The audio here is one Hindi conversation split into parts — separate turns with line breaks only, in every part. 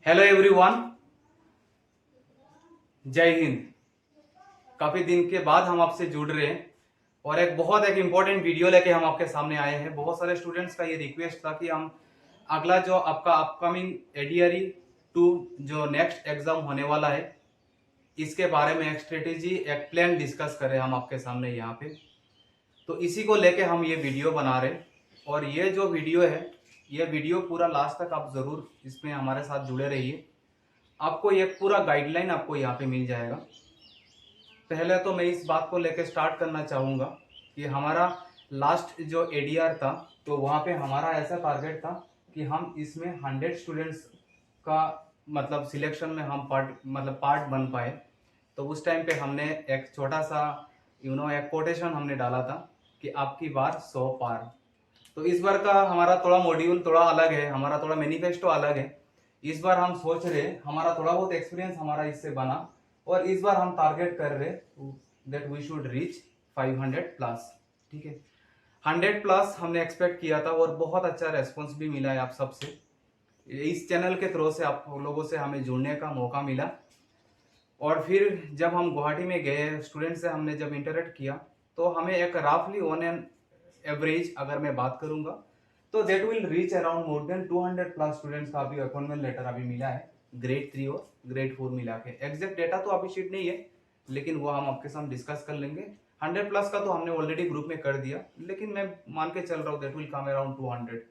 हेलो एवरीवन, जय हिंद। काफी दिन के बाद हम आपसे जुड़ रहे हैं और एक इम्पोर्टेंट वीडियो लेके हम आपके सामने आए हैं। बहुत सारे स्टूडेंट्स का ये रिक्वेस्ट था कि हम अगला जो आपका अपकमिंग एडीआरई 2 जो नेक्स्ट एग्जाम होने वाला है, इसके बारे में एक स्ट्रेटेजी, एक प्लान डिस्कस करें हम आपके सामने यहाँ पे। तो इसी को लेके हम ये वीडियो बना रहे हैं और ये जो वीडियो है, ये वीडियो पूरा लास्ट तक आप जरूर इसमें हमारे साथ जुड़े रहिए। आपको एक पूरा गाइडलाइन आपको यहाँ पे मिल जाएगा। पहले तो मैं इस बात को लेकर स्टार्ट करना चाहूँगा कि हमारा लास्ट जो एडीआर था, तो वहाँ पे हमारा ऐसा टारगेट था कि हम इसमें 100 स्टूडेंट्स का मतलब सिलेक्शन में हम पार्ट बन पाए। तो उस टाइम पे हमने एक छोटा सा एक कोटेशन हमने डाला था कि आपकी बार 100 पार। तो इस बार का हमारा थोड़ा मॉड्यूल थोड़ा अलग है, हमारा थोड़ा मैनिफेस्टो अलग है। इस बार हम सोच रहे, हमारा थोड़ा बहुत एक्सपीरियंस हमारा इससे बना और इस बार हम टारगेट कर रहे that we should reach 500 plus. ठीक है, 100 प्लस हमने एक्सपेक्ट किया था और बहुत अच्छा रेस्पॉन्स भी मिला है आप सबसे। इस चैनल के थ्रू से आप लोगों से हमें जुड़ने का मौका मिला। और फिर जब हम गुवाहाटी में गए, स्टूडेंट से हमने जब इंटरेक्ट किया, तो हमें एक राफली ऑन एन एवरेज अगर मैं बात करूंगा तो that will reach around more than 200 plus students का अभी अपॉइंटमेंट लेटर अभी मिला है, ग्रेड 3 और ग्रेड 4 मिला के। एग्जैक्ट डेटा तो अभी शीट नहीं है, लेकिन वो हम आपके साथ डिस्कस कर लेंगे। 100 प्लस का तो हमने ऑलरेडी ग्रुप में कर दिया, लेकिन मैं मान के चल रहा हूँ दैट विल कम अराउंड 200।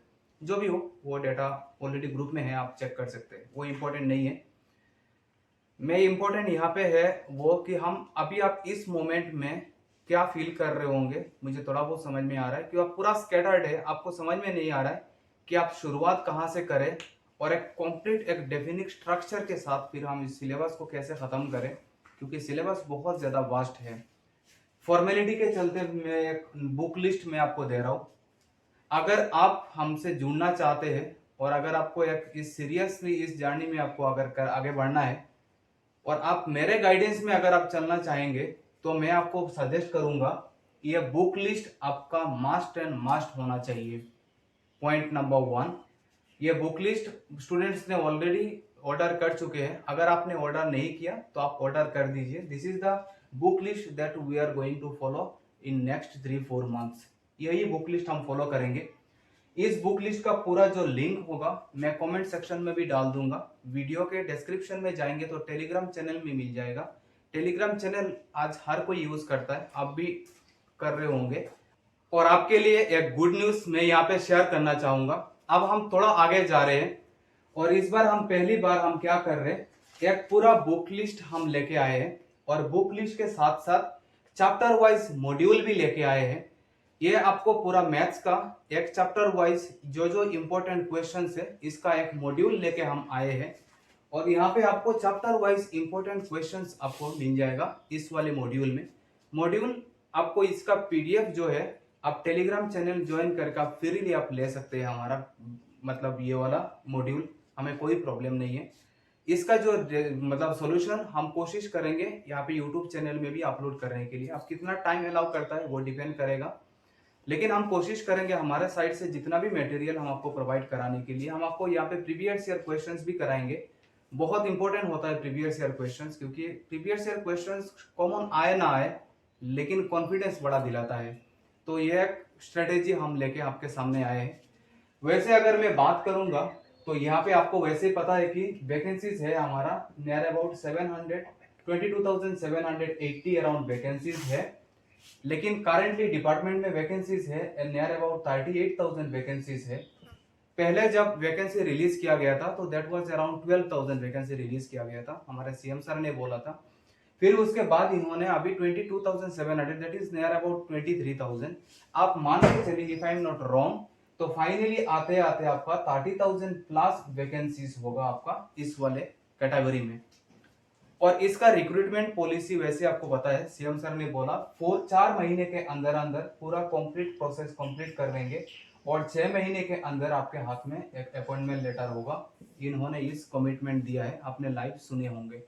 जो भी हो वो डेटा ऑलरेडी ग्रुप में है, आप चेक कर सकते हैं, वो इंपॉर्टेंट नहीं है। मैं इम्पोर्टेंट यहाँ पे है वो कि हम अभी आप इस मोमेंट में क्या फील कर रहे होंगे। मुझे थोड़ा बहुत समझ में आ रहा है कि आप पूरा स्कैटर्ड है, आपको समझ में नहीं आ रहा है कि आप शुरुआत कहाँ से करें और एक कॉम्प्लीट एक डेफिनिट स्ट्रक्चर के साथ फिर हम इस सिलेबस को कैसे खत्म करें, क्योंकि सिलेबस बहुत ज्यादा वास्ट है। फॉर्मेलिटी के चलते मैं एक बुक लिस्ट में आपको दे रहा हूँ। अगर आप हमसे जुड़ना चाहते हैं और अगर आपको एक इस सीरियसली इस जर्नी में आपको अगर आगे बढ़ना है और आप मेरे गाइडेंस में अगर आप चलना चाहेंगे, तो मैं आपको सजेस्ट करूंगा ये बुक लिस्ट आपका मस्ट एंड मस्ट होना चाहिए। पॉइंट नंबर 1, ये बुक लिस्ट स्टूडेंट्स ने ऑलरेडी ऑर्डर कर चुके हैं। अगर आपने ऑर्डर नहीं किया तो आप ऑर्डर कर दीजिए। This is the book list that we are going to follow in next 3-4 months. यही बुक लिस्ट हम फॉलो करेंगे। इस बुक लिस्ट का पूरा जो लिंक होगा मैं कमेंट सेक्शन में भी डाल दूंगा। वीडियो के डिस्क्रिप्शन में जाएंगे तो टेलीग्राम चैनल में मिल जाएगा। टेलीग्राम चैनल आज हर कोई यूज करता है, आप भी कर रहे होंगे। और आपके लिए एक गुड न्यूज मैं यहाँ पे शेयर करना चाहूंगा। अब हम थोड़ा आगे जा रहे हैं और इस बार हम पहली बार हम क्या कर रहे हैं, एक पूरा बुक लिस्ट हम लेके आए हैं और बुक लिस्ट के साथ साथ चैप्टर वाइज मॉड्यूल भी लेके आए हैं। ये आपको पूरा मैथ्स का एक चैप्टर वाइज जो जो इंपॉर्टेंट क्वेश्चंस है, इसका एक मॉड्यूल लेके हम आए हैं और यहाँ पे आपको चैप्टर वाइज इंपॉर्टेंट क्वेश्चंस आपको मिल जाएगा इस वाले मॉड्यूल में। मॉड्यूल आपको इसका पीडीएफ जो है आप टेलीग्राम चैनल ज्वाइन करके आप फ्रीली आप ले सकते हैं। हमारा मतलब ये वाला मॉड्यूल हमें कोई प्रॉब्लम नहीं है। इसका जो मतलब सॉल्यूशन हम कोशिश करेंगे यहाँ पे यूट्यूब चैनल में भी अपलोड करने के लिए। आप कितना टाइम अलाउ करता है वो डिपेंड करेगा, लेकिन हम कोशिश करेंगे हमारे साइड से जितना भी मटेरियल हम आपको प्रोवाइड कराने के लिए। हम आपको यहाँ पे प्रीवियस ईयर क्वेश्चंस भी कराएंगे। बहुत इंपॉर्टेंट होता है प्रीवियस ईयर क्वेश्चंस, क्योंकि प्रीवियस ईयर क्वेश्चंस कॉमन आए ना आए लेकिन कॉन्फिडेंस बड़ा दिलाता है। तो ये एक स्ट्रेटेजी हम लेके आपके सामने आए हैं। वैसे अगर मैं बात करूंगा तो यहाँ पे आपको वैसे ही पता है कि वैकेंसीज है हमारा नियर अबाउट 22,780 अराउंड वैकेंसीज है। लेकिन करेंटली डिपार्टमेंट में वैकेंसीज है नियर अबाउट 38,000 वैकेंसीज है। पहले जब वैकेंसी रिलीज किया गया था तो that was around 12,000 vacancy release किया गया था, हमारे सीएम सर ने बोला था। फिर उसके बाद इन्होंने अभी 22,700 दैट इज नियर अबाउट 23,000 आप मान के चलिए, if I am not wrong, तो फाइनली आते आते आपका 30,000 प्लस वैकेंसीज होगा आपका इस वाले कैटेगरी में। और इसका रिक्रूटमेंट पॉलिसी वैसे आपको पता है, सीएम सर ने बोला 4 महीने के अंदर अंदर पूरा कंप्लीट प्रोसेस कंप्लीट कर लेंगे और 6 महीने के अंदर आपके हाथ में एक अपॉइंटमेंट लेटर होगा। इन्होंने इस कमिटमेंट दिया है, आपने लाइव सुने होंगे।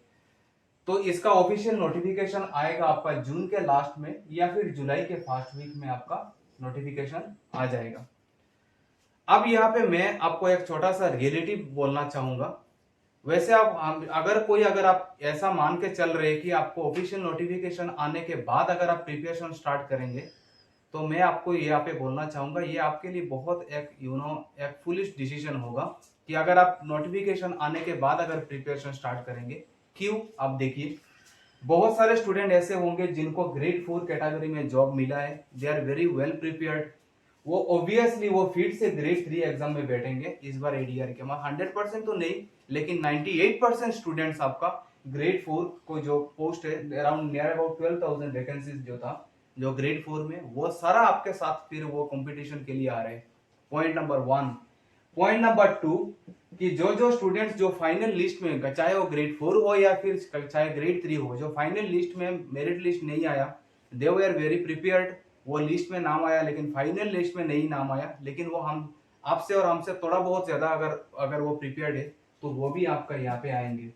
तो इसका ऑफिशियल नोटिफिकेशन आएगा आपका जून के लास्ट में या फिर जुलाई के फर्स्ट वीक में आपका नोटिफिकेशन आ जाएगा। अब यहाँ पे मैं आपको एक छोटा सा रियलिटी बोलना चाहूंगा वैसे अगर आप ऐसा मान के चल रहे हैं कि आपको ऑफिशियल नोटिफिकेशन आने के बाद अगर आप प्रिपरेशन स्टार्ट करेंगे, तो मैं आपको यहाँ पे बोलना चाहूंगा ये आपके लिए बहुत एक एक फुलिश डिसीजन होगा कि अगर आप नोटिफिकेशन आने के बाद अगर प्रिपरेशन स्टार्ट करेंगे। क्यों? आप देखिए, बहुत सारे स्टूडेंट ऐसे होंगे जिनको ग्रेड 4 कैटेगरी में जॉब मिला है, they are very well prepared. वो ऑब्वियसली वो फिर से ग्रेड 3 एग्जाम में बैठेंगे इस बार एडीआर के। 100% तो नहीं, लेकिन 98% स्टूडेंट्स आपका ग्रेड 4 को जो पोस्ट है अराउंड नियर अबाउट 12,000 वैकेंसीज जो था जो ग्रेड 4 में, वो सारा आपके साथ फिर वो कंपटीशन के लिए आ रहे हैं। Point number 1। पॉइंट नंबर 2 कि जो जो स्टूडेंट्स जो फाइनल लिस्ट में, चाहे वो ग्रेड 4 हो या फिर चाहे ग्रेड 3 हो, जो फाइनल लिस्ट में मेरिट लिस्ट नहीं आया, दे वर वेरी प्रिपेयर्ड। वो लिस्ट में नाम आया लेकिन फाइनल लिस्ट में नहीं नाम आया, लेकिन वो हम आपसे और हमसे थोड़ा बहुत ज्यादा अगर अगर वो प्रिपेयर्ड है तो वो भी आपका यहाँ पे आएंगे।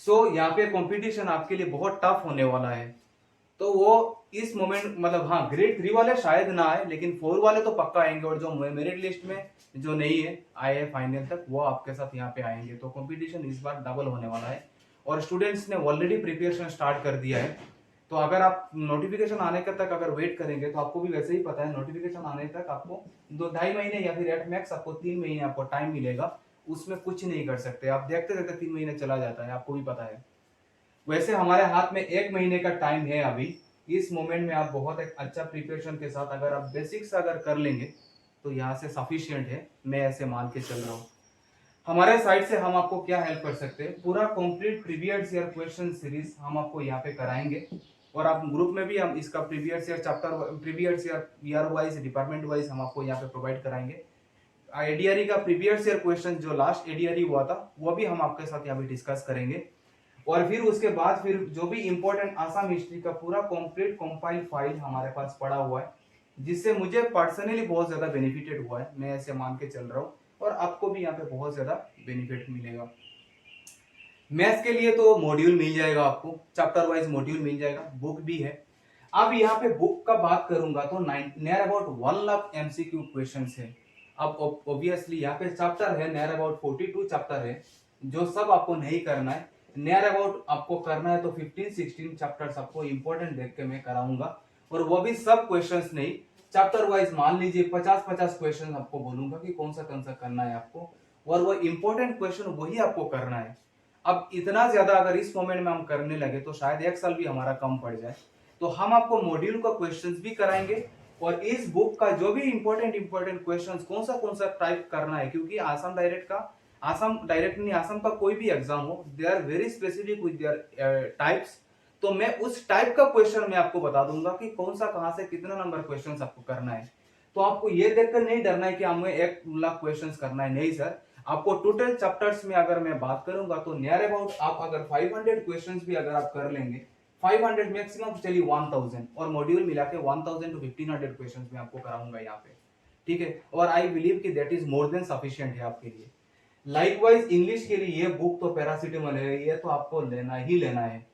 सो यहाँ पे कंपटीशन आपके लिए बहुत टफ होने वाला है। तो वो इस मोमेंट मतलब हाँ, ग्रेड 3 वाले शायद ना आए लेकिन 4 वाले तो पक्का आएंगे, और जो मेरिट लिस्ट में जो नहीं है आए फाइनल तक वो आपके साथ यहाँ पे आएंगे। तो कंपटीशन इस बार डबल होने वाला है और स्टूडेंट्स ने ऑलरेडी प्रिपरेशन स्टार्ट कर दिया है। तो अगर आप नोटिफिकेशन आने के तक अगर वेट करेंगे तो आपको भी वैसे ही पता है नोटिफिकेशन आने तक आपको 2-2.5 महीने या फिर एट मैक्स आपको 3 महीने आपको टाइम मिलेगा। उसमें कुछ नहीं कर सकते आप, देखते देखते 3 महीने चला जाता है, आपको भी पता है। वैसे हमारे हाथ में 1 महीने का टाइम है अभी। इस मोमेंट में आप बहुत एक अच्छा प्रिपरेशन के साथ अगर आप बेसिक्स अगर कर लेंगे तो यहाँ से सफिशियंट है, मैं ऐसे मान के चल रहा हूँ। हमारे साइड से हम आपको क्या हेल्प कर सकते हैं, पूरा complete previous year question series हम आपको यहाँ पे कराएंगे, और आप ग्रुप में भी हम इसका previous year chapter, previous year wise, department wise हम आपको यहाँ पे प्रोवाइड कराएंगे। एडीआरई का प्रीवियस ईयर क्वेश्चन जो लास्ट एडीआरई हुआ था वो भी हम आपके साथ यहाँ पे डिस्कस करेंगे। और फिर उसके बाद फिर जो भी इंपॉर्टेंट आसाम हिस्ट्री का पूरा कंप्लीट कंपाइल फाइल हमारे पास पड़ा हुआ है, जिससे मुझे पर्सनली बहुत ज्यादा बेनिफिटेड हुआ है, मैं ऐसे मान के चल रहा हूँ, और आपको भी यहाँ पे बहुत ज्यादा बेनिफिट मिलेगा। मैथ्स के लिए तो मॉड्यूल मिल जाएगा आपको, चैप्टर वाइज मॉड्यूल मिल जाएगा, बुक भी है। अब यहाँ पे बुक का बात करूंगा तो near about 1 lakh MCQ question है। अब ऑब्वियसली यहाँ पे चैप्टर है नियर अबाउट 42 चैप्टर है, जो सब आपको नहीं करना है। नियर अबाउट आपको करना है तो 15-16 चैप्टर्स आपको इंपॉर्टेंट देख के मैं कराऊंगा, और वो भी सब क्वेश्चंस नहीं, चैप्टर वाइज मान लीजिए 50-50 क्वेश्चन आपको बोलूंगा कि कौन सा करना है आपको, और वो इंपॉर्टेंट क्वेश्चन वही आपको करना है। अब इतना ज्यादा अगर इस मोमेंट में हम करने लगे तो शायद 1 साल भी हमारा कम पड़ जाए। तो हम आपको मॉड्यूल का क्वेश्चंस भी कराएंगे, और इस बुक का जो भी इंपॉर्टेंट क्वेश्चंस कौन सा टाइप करना है, क्योंकि आसाम डायरेक्ट नहीं, आसाम का कोई भी एग्जाम हो, they are very specific with their types. तो मैं उस टाइप का क्वेश्चन मैं आपको बता दूंगा कि कौन सा कहां से कितना नंबर क्वेश्चन आपको करना है। तो आपको ये देखकर नहीं डरना है कि हमें 1 लाख क्वेश्चन करना है, नहीं सर। आपको टोटल चैप्टर्स में अगर मैं बात करूंगा तो नियर अबाउट आप अगर 500 क्वेश्चंस भी अगर आप कर लेंगे, 500 मैक्सिमम चलिए 1000, और मॉड्यूल मिला के 1000 टू 1500 क्वेश्चंस में आपको कराऊंगा यहाँ पे, ठीक है। और आई बिलीव कि that is more than sufficient है आपके लिए। लाइकवाइज इंग्लिश के लिए ये बुक तो पैरासिटामोल है, ये तो आपको लेना ही लेना है।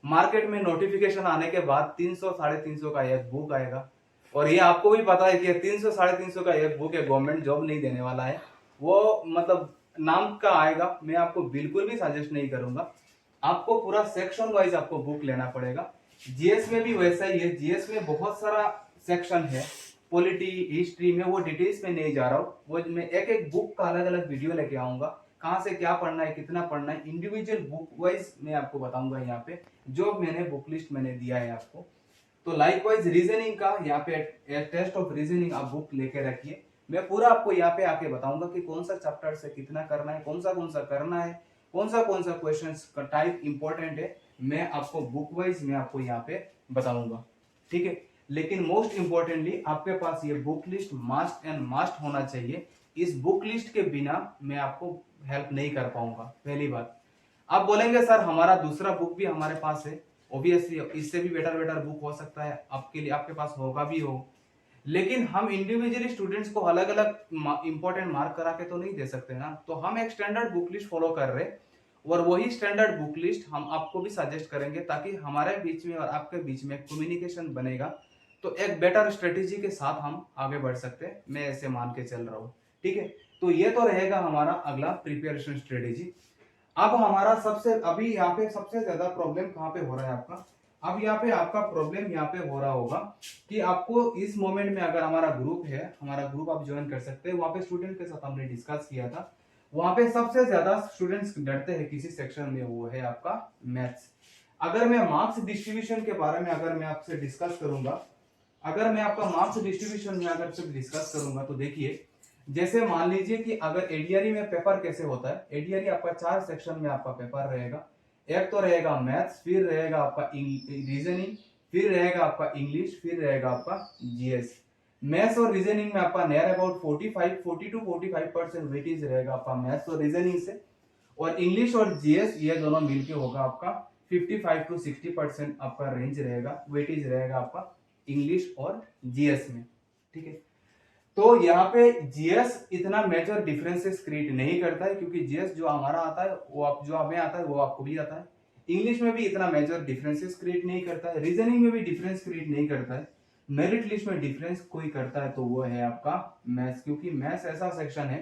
मार्केट में नोटिफिकेशन आने के बाद 300-350 का एक बुक आएगा, और ये आपको भी पता है कि 300-350 का एक बुक है, गवर्नमेंट जॉब नहीं देने वाला है, वो मतलब नाम का आएगा। मैं आपको बिल्कुल भी सजेस्ट नहीं करूंगा, आपको पूरा सेक्शन वाइज आपको बुक लेना पड़ेगा। जीएस में भी वैसा ही है, जीएस में बहुत सारा सेक्शन है, पॉलिटी, हिस्ट्री में, वो डिटेल्स में नहीं जा रहा हूँ, वो मैं एक एक बुक का अलग अलग वीडियो लेके आऊंगा, कहाँ से क्या पढ़ना है, कितना पढ़ना है, इंडिविजुअल बुक वाइज मैं आपको बताऊंगा यहाँ पे, जो मैंने बुक लिस्ट मैंने दिया है आपको। तो लाइकवाइज रीजनिंग का यहाँ पे टेस्ट ऑफ रीजनिंग आप बुक लेके रखिए, मैं पूरा आपको यहाँ पे आके बताऊंगा कि कौन सा चैप्टर से कितना करना है, कौन सा करना है, कौन सा क्वेश्चन का टाइप इंपॉर्टेंट है, मैं आपको बुक वाइज मैं आपको यहाँ पे बताऊंगा, ठीक है। लेकिन मोस्ट इंपॉर्टेंटली आपके पास ये book list must and must होना चाहिए। इस बुक लिस्ट के बिना मैं आपको हेल्प नहीं कर पाऊंगा, पहली बात। आप बोलेंगे सर हमारा दूसरा बुक भी हमारे पास है, ऑब्वियसली इससे भी बेटर बुक हो सकता है आपके लिए, आपके पास होगा भी हो, लेकिन हम इंडिविजुअली स्टूडेंट्स को अलग अलग इंपॉर्टेंट मार्क करा के तो नहीं दे सकते ना। तो हम एक स्टैंडर्ड बुक लिस्ट फॉलो कर रहे हैं, और वही स्टैंडर्ड बुक लिस्ट हम आपको भी सजेस्ट करेंगे, ताकि हमारे बीच में और आपके बीच में कम्युनिकेशन बनेगा, तो एक बेटर स्ट्रेटेजी के साथ हम आगे बढ़ सकते हैं, मैं ऐसे मान के चल रहा हूँ, ठीक है। तो ये तो रहेगा हमारा अगला प्रिपरेशन स्ट्रेटेजी। अब हमारा अभी यहाँ पे सबसे ज्यादा प्रॉब्लम कहाँ पे हो रहा है आपका, अब यहाँ पे आपका प्रॉब्लम यहाँ पे हो रहा होगा कि आपको इस मोमेंट में अगर हमारा ग्रुप है, हमारा ग्रुप आप ज्वाइन कर सकते हैं, वहाँ पे स्टूडेंट के साथ हमने डिस्कस किया था, वहाँ पे सबसे ज्यादा स्टूडेंट्स डरते हैं किसी सेक्शन में, वो है आपका मैथ्स। अगर मैं मार्क्स डिस्ट्रीब्यूशन के बारे में अगर मैं आपसे डिस्कस करूंगा, अगर मैं आपका मार्क्स डिस्ट्रीब्यूशन में अगर सिर्फ डिस्कस करूंगा तो देखिए, जैसे मान लीजिए कि अगर एडीआरई में पेपर कैसे होता है, एडीआरई आपका 4 सेक्शन में आपका पेपर रहेगा। एक तो रहेगा मैथ्स, फिर रहेगा आपका रीजनिंग, फिर रहेगा आपका इंग्लिश, फिर रहेगा आपका जीएस। मैथ्स और रीजनिंग में आपका नियर अबाउट 40 to 45% वेटेज रहेगा आपका मैथ्स और रीजनिंग से, और इंग्लिश और जीएस ये दोनों मिलके होगा आपका 55 to 60% आपका रेंज रहेगा, वेटेज रहेगा आपका इंग्लिश और जीएस में। ठीक है, तो यहाँ पे जीएस इतना मेजर डिफरेंसेस क्रिएट नहीं करता है, क्योंकि जीएस जो हमारा आता है वो आप जो हमें आता है वो आपको भी आता है। इंग्लिश में भी इतना मेजर डिफरेंसेस क्रिएट नहीं करता है, रीजनिंग में भी डिफरेंस क्रिएट नहीं करता है। मेरिट लिस्ट में डिफरेंस कोई करता है तो वो है आपका मैथ्स, क्योंकि मैथ्स ऐसा सेक्शन है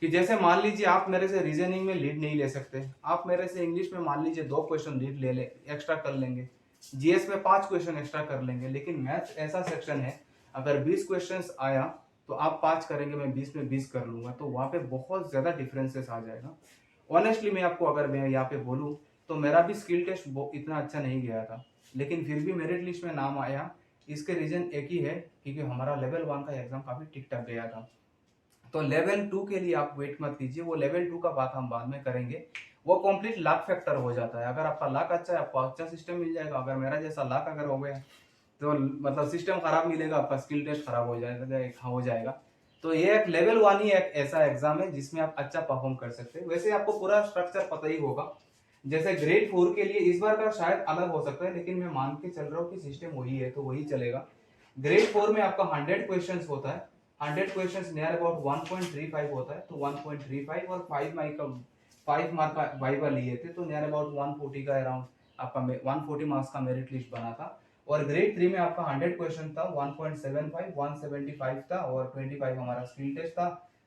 कि जैसे मान लीजिए आप मेरे से रीजनिंग में लीड नहीं ले सकते, आप मेरे से इंग्लिश में मान लीजिए 2 क्वेश्चन लीड ले एक्स्ट्रा कर लेंगे, जीएस में 5 क्वेश्चन एक्स्ट्रा कर लेंगे, लेकिन मैथ्स ऐसा सेक्शन है अगर 20 क्वेश्चंस आया तो आप 5 करेंगे, मैं 20 में 20 कर लूंगा, तो वहां पे बहुत ज्यादा डिफरेंसेस आ जाएगा। ऑनेस्टली मैं आपको अगर मैं यहाँ पे बोलूँ तो मेरा भी स्किल टेस्ट इतना अच्छा नहीं गया था, लेकिन फिर भी मेरिट लिस्ट में नाम आया। इसके रीजन एक ही है, क्योंकि हमारा लेवल 1 का एग्जाम काफी ठीक ठाक गया था। तो लेवल 2 के लिए आप वेट मत कीजिए, वो लेवल 2 का बात हम बाद में करेंगे, वो कंप्लीट लक फैक्टर हो जाता है। अगर आपका लक अच्छा है आपको अच्छा सिस्टम मिल जाएगा, अगर मेरा जैसा लक अगर हो गया तो मतलब सिस्टम खराब मिलेगा, आपका स्किल टेस्ट खराब हो जाएगा। तो ये एक लेवल 1 ही एक ऐसा एग्जाम है जिसमें आप अच्छा परफॉर्म कर सकते हैं। वैसे आपको पूरा स्ट्रक्चर पता ही होगा, जैसे ग्रेड 4 के लिए इस बार का शायद अलग हो सकता है, लेकिन मैं मान के चल रहा हूँ कि सिस्टम वही है तो वही चलेगा। ग्रेड 4 में आपका 100 क्वेश्चंस होता है, 100 क्वेश्चंस नियर अबाउट 1.35 होता है, तो 1.35 और 5 मार्क का वाइवा लिए थे, तो नियर अबाउट 140 का अराउंड आपका 140 मार्क्स का मेरिट लिस्ट बना था। और ग्रेड 3 में आपका 100 क्वेश्चन था, 1.75 175 था और 25 हमारा स्किल टेस्ट था,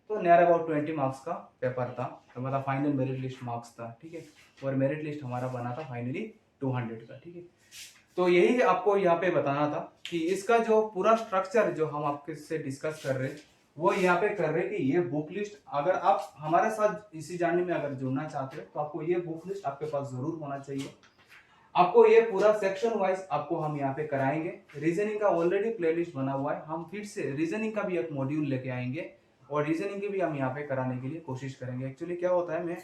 तो नियर अबाउट 20 मार्क्स का पेपर था, तो मतलब फाइनल मेरिट लिस्ट मार्क्स था। ठीक है, और मेरिट लिस्ट हमारा बना था फाइनली 200 का। ठीक है, तो यही आपको यहाँ पे बताना था कि इसका जो पूरा स्ट्रक्चर जो हम आपके से डिस्कस कर रहे हैं वो यहाँ पे कर रहे हैं कि ये बुक लिस्ट, अगर आप हमारे साथ इसी जर्नी में अगर जुड़ना चाहते हैं तो आपको ये बुक लिस्ट आपके पास जरूर होना चाहिए। आपको ये पूरा सेक्शन वाइज आपको हम यहाँ पे कराएंगे। रीजनिंग का ऑलरेडी प्लेलिस्ट बना हुआ है, हम फिर से रीजनिंग का भी एक मॉड्यूल लेके आएंगे और रीजनिंग की भी हम यहाँ पे कराने के लिए कोशिश करेंगे। एक्चुअली क्या होता है, मैं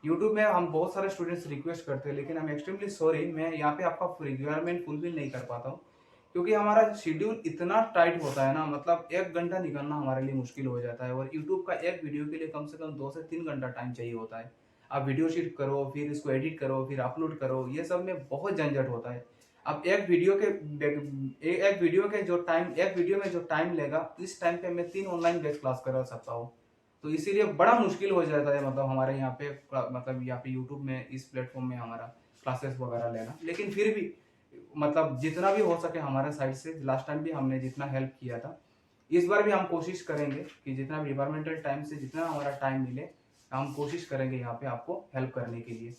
यूट्यूब में हम बहुत सारे स्टूडेंट्स रिक्वेस्ट करते हैं, लेकिन हम एक्सट्रीमली सॉरी मैं यहाँ पे आपका रिक्वायरमेंट फुलफिल नहीं कर पाता हूँ, क्योंकि हमारा शेड्यूल इतना टाइट होता है ना, मतलब 1 घंटा निकलना हमारे लिए मुश्किल हो जाता है, और यूट्यूब का एक वीडियो के लिए कम से कम 2 से 3 घंटा टाइम चाहिए होता है। आप वीडियो शूट करो, फिर इसको एडिट करो, फिर अपलोड करो, ये सब में बहुत झंझट होता है। अब एक वीडियो के जो टाइम, एक वीडियो में जो टाइम लेगा, इस टाइम पे मैं 3 ऑनलाइन बेस क्लास करा सकता हूँ, तो इसीलिए बड़ा मुश्किल हो जाता है, मतलब हमारे यहाँ पे मतलब यहाँ पे यूट्यूब में इस प्लेटफॉर्म में हमारा क्लासेस वगैरह लेना। लेकिन फिर भी मतलब जितना भी हो सके हमारे साइड से, लास्ट टाइम भी हमने जितना हेल्प किया था, इस बार भी हम कोशिश करेंगे कि जितना भी डिपार्टमेंटल टाइम से जितना हमारा टाइम मिले हम कोशिश करेंगे यहाँ पे आपको हेल्प करने के लिए।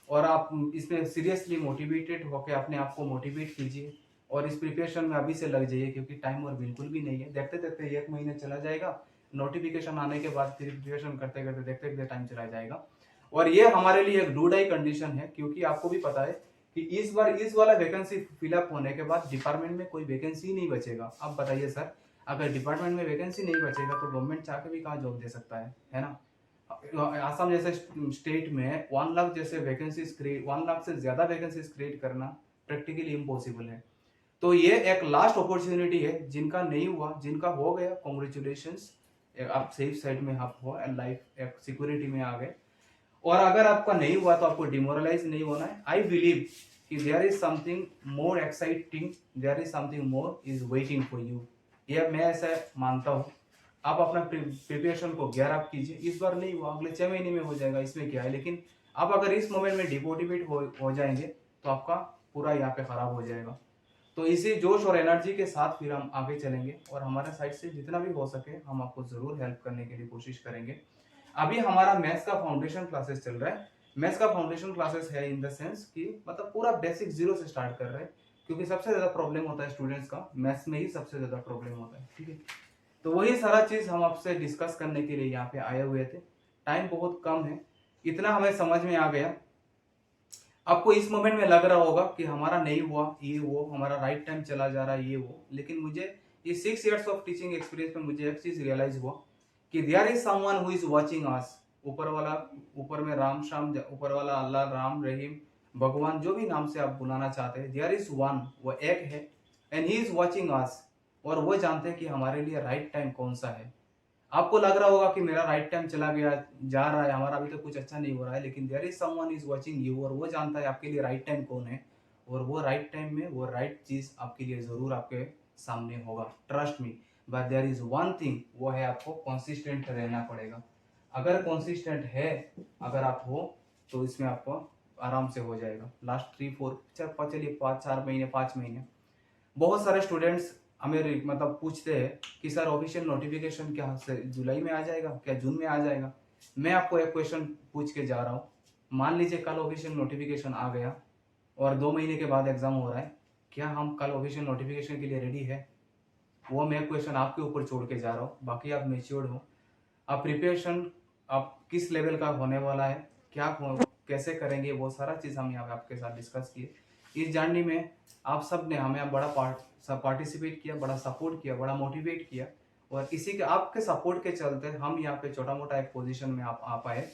और आप इसमें सीरियसली मोटिवेटेड होकर अपने आप को मोटिवेट कीजिए और इस प्रिपरेशन में अभी से लग जाइए, क्योंकि टाइम और बिल्कुल भी नहीं है। देखते देखते 1 महीने चला जाएगा, नोटिफिकेशन आने के बाद फिर प्रिपरेशन करते करते देखते देखते टाइम चला जाएगा। और ये हमारे लिए एक डू डाई कंडीशन है, क्योंकि आपको भी पता है कि इस बार इस वाला वैकेंसी फिलअप होने के बाद डिपार्टमेंट में कोई वैकेंसी नहीं बचेगा। अब बताइए सर, अगर डिपार्टमेंट में वैकेंसी नहीं बचेगा तो गवर्नमेंट चाह के भी कहाँ जॉब दे सकता है ना। आसाम जैसे स्टेट में 1 लाख जैसे वैकेंसीज क्रिएट, 1 लाख से ज्यादा वैकेंसीज क्रिएट करना प्रैक्टिकली इम्पॉसिबल है। तो ये एक लास्ट अपॉर्चुनिटी है, जिनका नहीं हुआ, जिनका हो गया कॉन्ग्रेचुलेशंस, आप सेफ साइड में आप हो, लाइफ एक सिक्योरिटी में आ गए। और अगर आपका नहीं हुआ तो आपको डिमोरलाइज नहीं होना है। आई बिलीव कि there is something more exciting, there is something more is waiting for you, ये मैं ऐसा मानता हूँ। आप अपना प्रिपरेशन को गैर आप कीजिए, इस बार नहीं हुआ अगले 6 महीने में हो जाएगा, इसमें क्या है। लेकिन आप अगर इस मोमेंट में डिमोटिवेट हो जाएंगे तो आपका पूरा यहाँ पे खराब हो जाएगा। तो इसी जोश और एनर्जी के साथ फिर हम आगे चलेंगे और हमारे साइड से जितना भी हो सके हम आपको जरूर हेल्प करने के लिए कोशिश करेंगे। अभी हमारा मैथ्स का फाउंडेशन क्लासेस चल रहा है, मैथ्स का फाउंडेशन क्लासेस है इन द सेंस कि मतलब पूरा बेसिक जीरो से स्टार्ट कर रहे हैं, क्योंकि सबसे ज़्यादा प्रॉब्लम होता है स्टूडेंट्स का मैथ्स में ही, सबसे ज़्यादा प्रॉब्लम होता है। ठीक है, तो वही सारा चीज़ हम आपसे डिस्कस करने के लिए यहाँ पे आए हुए थे। टाइम बहुत कम है, इतना हमें समझ में आ गया। आपको इस मोमेंट में लग रहा होगा कि हमारा नहीं हुआ ये वो, हमारा राइट टाइम चला जा रहा है ये वो, लेकिन मुझे ये 6 इयर्स ऑफ टीचिंग एक्सपीरियंस में मुझे एक चीज रियलाइज हुआ कि there is someone who is watching us. ऊपर वाला, ऊपर में राम श्याम, ऊपर वाला अल्लाह, राम, रहीम, भगवान, जो भी नाम से आप बुलाना चाहते हैं, देयर इज वन, वो एक है, एंड ही इज वाचिंग अस, और वो जानते हैं कि हमारे लिए राइट टाइम कौन सा है। आपको लग रहा होगा कि मेरा राइट टाइम चला गया, जा रहा है, हमारा अभी तो कुछ अच्छा नहीं हो रहा है, लेकिन there is someone is watching you, और वो जानता है आपके लिए राइट टाइम कौन है, और वो राइट टाइम में वो राइट चीज आपके लिए जरूर आपके सामने होगा, trust me. But there is one thing, वो है आपको कंसिस्टेंट रहना पड़ेगा। अगर कंसिस्टेंट है, अगर आप हो, तो इसमें आपको आराम से हो जाएगा। लास्ट 3-4 चलिए 5-4 महीने, 5 महीने, बहुत सारे स्टूडेंट्स हमें मतलब पूछते हैं कि सर ऑफिशियल नोटिफिकेशन क्या से जुलाई में आ जाएगा, क्या जून में आ जाएगा। मैं आपको एक क्वेश्चन पूछ के जा रहा हूँ, मान लीजिए कल ऑफिशियल नोटिफिकेशन आ गया और 2 महीने के बाद एग्जाम हो रहा है, क्या हम कल ऑफिशियल नोटिफिकेशन के लिए रेडी है? वो मैं क्वेश्चन आपके ऊपर छोड़ के जा रहा हूँ। बाकी आप मेच्योर्ड हो, आप प्रिपरेशन आप किस लेवल का होने वाला है, क्या कैसे करेंगे, वो सारा चीज़ हम यहाँ पे आपके साथ डिस्कस किए। इस जर्नी में आप सब ने हमें बड़ा पार्टिसिपेट किया, बड़ा सपोर्ट किया, बड़ा मोटिवेट किया, और इसी के आपके सपोर्ट के चलते हम यहाँ पे छोटा मोटा एक पोजीशन में आप आ पाए।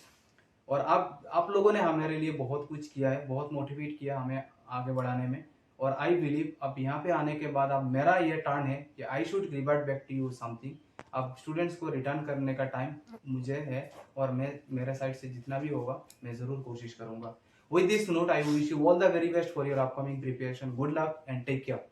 और आप लोगों ने हमारे लिए बहुत कुछ किया है, बहुत मोटिवेट किया हमें आगे बढ़ाने में। और आई बिलीव अब यहाँ पे आने के बाद अब मेरा ये टर्न है कि I should revert back to you something. अब स्टूडेंट्स को रिटर्न करने का टाइम मुझे है, और मैं मेरे साइड से जितना भी होगा मैं ज़रूर कोशिश करूंगा। With this note I wish you all the very best for your upcoming preparation. Good luck and take care.